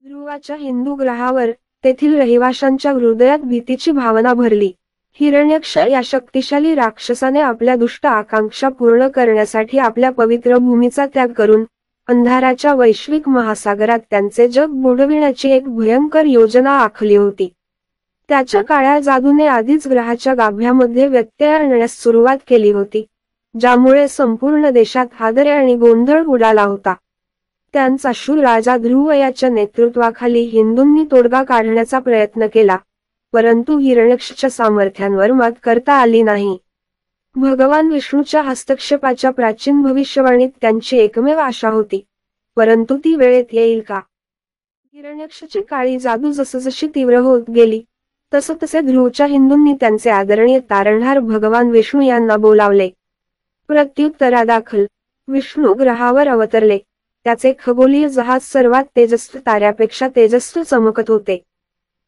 ध्रुवाच्या हिंदू ग्रहावर तेथील रहिवाशांच्या हृदयात भीतीची भावना भरली। हिरण्यक्ष या शक्तिशाली राक्षसाने आपल्या दुष्ट आकांक्षा पूर्ण करण्यासाठी आपल्या पवित्र भूमीचा त्याग करून अंधाराच्या वैश्विक महासागरात त्यांचे जग बुडविण्याची एक भयंकर योजना आखली होती। त्याच्या काळ्या जादूने आधीच ग्रहाच्या गाभ्यामध्ये व्यत्यय आणण्यास सुरुवात केली होती, ज्यामुळे संपूर्ण देशात हादरे आणि गोंधळ उडाला होता। त्यांचा शूर राजा ध्रुव याच्या नेतृत्वाखाली हिंदूंनी तोडगा काढण्याचा प्रयत्न केला, परंतु हिरण्यक्षच्या सामर्थ्यांवर मात करता आली नाही। भगवान विष्णूच्या हस्तक्षेपाच्या प्राचीन भविष्यवाणीत त्यांची एकमेव आशा होती, परंतु ती वेळेत येईल का? हिरण्यक्षची काळी जादू जसजशी तीव्र होत गेली, तसतसे ध्रुवच्या हिंदूंनी त्यांचे आदरणीय तारणहार भगवान विष्णू यांना बोलावले। प्रत्युत्तरादाखल विष्णू ग्रहावर अवतरले। त्याचे खगोलीय जहाज सर्वात तेजस्वी ताऱ्यापेक्षा तेजस्वी चमकत होते।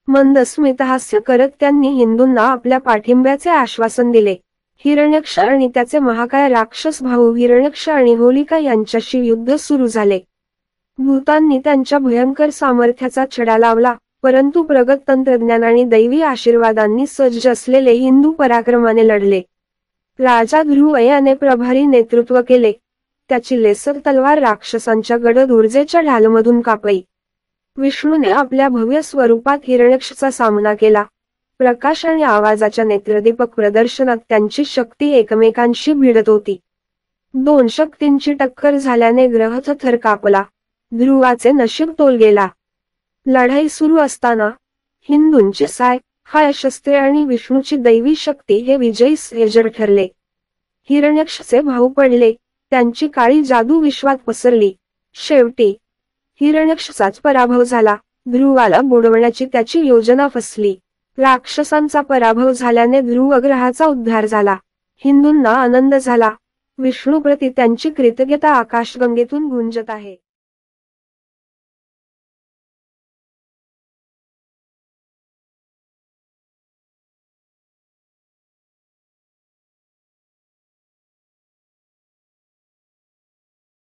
मंद स्मितहास्य करत त्यांनी हिंदूंना आपल्या पाठिंब्याचे आश्वासन दिले। हिरण्यक्ष आणि त्याचे महाकाय राक्षस भाऊ हिरण्यक्ष आणि होलिका यांच्याशी युद्ध सुरू झाले। भूतांनी त्यांच्या भयंकर सामर्थ्याचा छडा लावला, परंतु प्रगत तंत्रज्ञान आणि दैवी आशीर्वादांनी सज्ज असलेले हिंदू पराक्रमाने लढले। राजा ध्रुव याने प्रभारी नेतृत्व केले। त्याची लेसर तलवार राक्षसांच्या गडद ऊर्जेच्या ढालमधून कापली। विष्णूने आपल्या भव्य स्वरूपात हिरण्यक्षचा सामना केला। प्रकाश आणि आवाजाच्या नेत्रदीपक प्रदर्शनात त्यांची शक्ती एकमेकांशी भिडत होती। दोन शक्तींची टक्कर झाल्याने ग्रह थर कापला। ध्रुवाचे नशीब तोल गेला। लढाई सुरू असताना हिंदूंची शस्त्रे आणि विष्णूची दैवी शक्ती हे विजयी सैजर ठरले। हिरण्यक्षचे भाऊ पडले, त्यांची काळी जादू विश्वात पसरली। शेवटी हिरण्यक्षाचाच पराभव झाला। ध्रुवाला बुडवण्याची त्याची योजना फसली। राक्षसांचा पराभव झाल्याने ध्रुव ग्रहाचा उद्धार झाला। हिंदूंना आनंद झाला। विष्णूप्रती त्यांची कृतज्ञता आकाशगंगेतून गुंजत आहे।